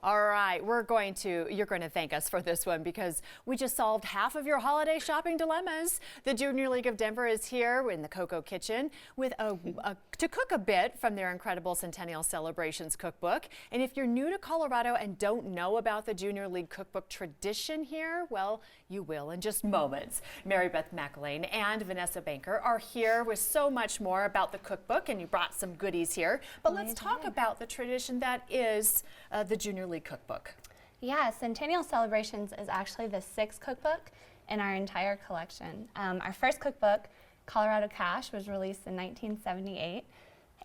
All right, you're going to thank us for this one because we just solved half of your holiday shopping dilemmas. The Junior League of Denver is here in the Cocoa Kitchen with to cook a bit from their incredible Centennial Celebrations cookbook. And if you're new to Colorado and don't know about the Junior League cookbook tradition here, well, you will in just moments. Mary Beth McElwain and Vanessa Banker are here with so much more about the cookbook, and you brought some goodies here. But let's talk about the tradition that is the Junior League cookbook. Yeah, Centennial Celebrations is actually the 6th cookbook in our entire collection. Our first cookbook, Colorado Cash, was released in 1978.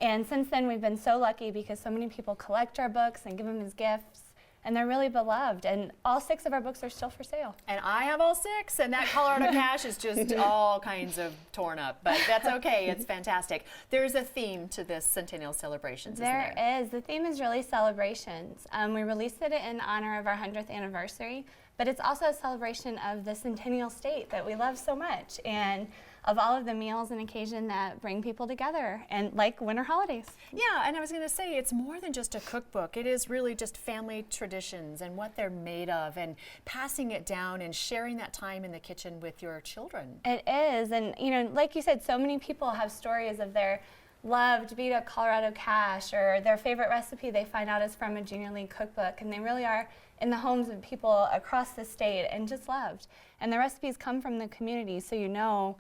And since then, we've been so lucky because so many people collect our books and give them as gifts. And they're really beloved, and all 6 of our books are still for sale. And I have all 6, and that Colorado Cash is just all kinds of torn up, but that's okay, it's fantastic. There's a theme to this Centennial Celebrations, There is. The theme is really celebrations. We released it in honor of our 100th anniversary, but it's also a celebration of the Centennial State that we love so much, and of all of the meals and occasion that bring people together, and like winter holidays. Yeah, and I was going to say, it's more than just a cookbook. It is really just family traditions and what they're made of, and passing it down and sharing that time in the kitchen with your children. It is, and you know, like you said, so many people have stories of their loved beat up Colorado Cash, or their favorite recipe they find out is from a Junior League cookbook, and they really are in the homes of people across the state and just loved. And the recipes come from the community, so you know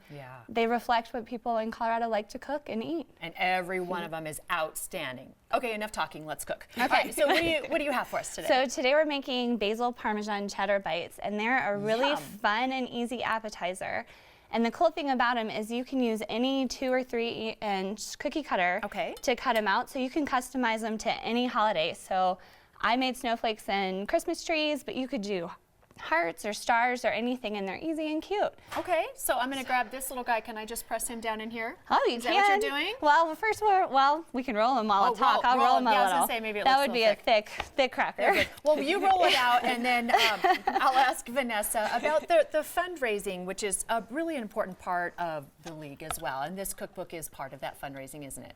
they reflect what people in Colorado like to cook and eat. And every one of them is outstanding. Okay, enough talking, let's cook. Okay. All right, so what do you have for us today? So today we're making basil parmesan cheddar bites, and they're a really fun and easy appetizer. And the cool thing about them is you can use any 2 or 3 inch cookie cutter to cut them out, so you can customize them to any holiday. So I made snowflakes and Christmas trees, but you could do hearts or stars or anything, and they're easy and cute. Okay, so I'm going to grab this little guy. Can I just press him down in here? Oh, you can. Is that what you're doing? Well, first we can roll them while I talk. I'll roll them a little. I was going to say maybe that would be a thick cracker. Well, you roll it out, and then I'll ask Vanessa about the fundraising, which is a really important part of the league as well. And this cookbook is part of that fundraising, isn't it?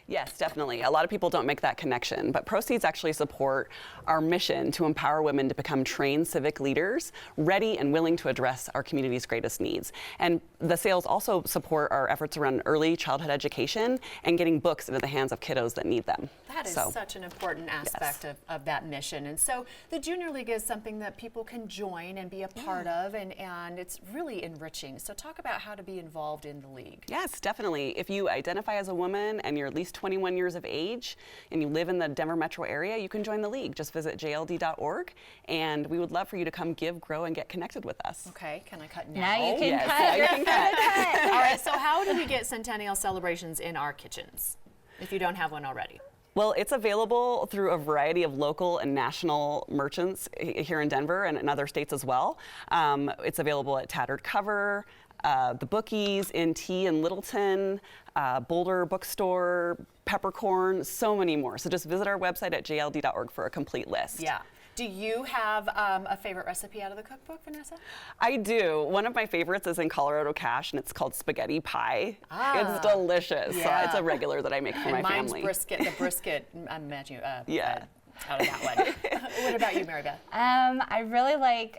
Yes, definitely. A lot of people don't make that connection, but proceeds actually support our mission to empower women to become trained civic leaders, ready and willing to address our community's greatest needs. And the sales also support our efforts around early childhood education and getting books into the hands of kiddos that need them. That is such an important aspect of that mission. And so the Junior League is something that people can join and be a part of, and it's really enriching. So talk about how to be involved in the league. Yes, definitely. If you identify as a woman and you're at least 21 years of age and you live in the Denver metro area, you can join the league. Just visit jld.org, and we would love for you to come give, grow, and get connected with us. Okay, can I cut now? Now you can cut. You can cut. All right, so how do we get Centennial Celebrations in our kitchens if you don't have one already? Well, it's available through a variety of local and national merchants here in Denver and in other states as well. It's available at Tattered Cover, the Bookies, NT in Littleton, Boulder Bookstore, Peppercorn, so many more. So just visit our website at jld.org for a complete list. Yeah. Do you have a favorite recipe out of the cookbook, Vanessa? I do. One of my favorites is in Colorado Cash, and it's called spaghetti pie. It's delicious. Yeah. It's a regular that I make for my family. Mine's the brisket, I'm imagining out of that one. What about you, Mary Beth? I really like,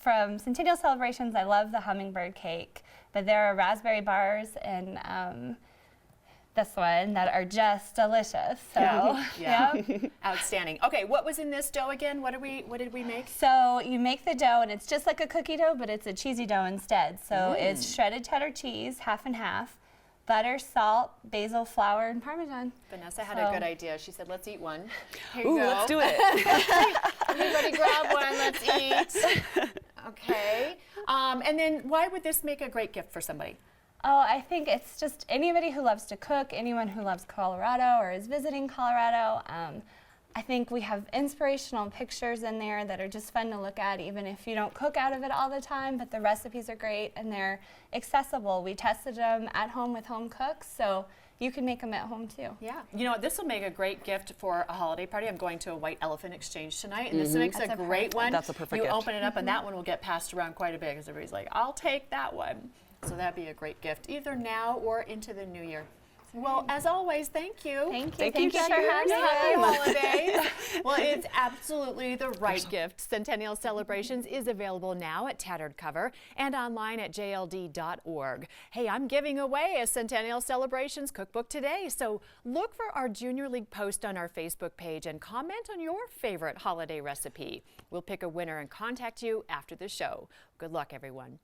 from Centennial Celebrations, I love the hummingbird cake, but there are raspberry bars and this one that are just delicious. So Outstanding. Okay, what was in this dough again? What did we make? So you make the dough, and it's just like a cookie dough, but it's a cheesy dough instead. So it's shredded cheddar cheese, half and half, butter, salt, basil, flour, and Parmesan. Vanessa had a good idea. She said, let's eat one. Here you go. Let's do it. Everybody grab one, let's eat. Okay. And then why would this make a great gift for somebody? Oh, I think it's just anybody who loves to cook, anyone who loves Colorado or is visiting Colorado. I think we have inspirational pictures in there that are just fun to look at, even if you don't cook out of it all the time, but the recipes are great and they're accessible. We tested them at home with home cooks, so you can make them at home too. Yeah. You know what, this will make a great gift for a holiday party. I'm going to a White Elephant Exchange tonight, and this makes a great one. That's a perfect gift. You gift. open it up, and that one will get passed around quite a bit because everybody's like, I'll take that one. So that'd be a great gift, either now or into the new year. Well, as always, thank you. Thank you for having Happy us. holidays. Well, it's absolutely the right gift. Centennial Celebrations is available now at Tattered Cover and online at jld.org. Hey, I'm giving away a Centennial Celebrations cookbook today, so look for our Junior League post on our Facebook page and comment on your favorite holiday recipe. We'll pick a winner and contact you after the show. Good luck, everyone.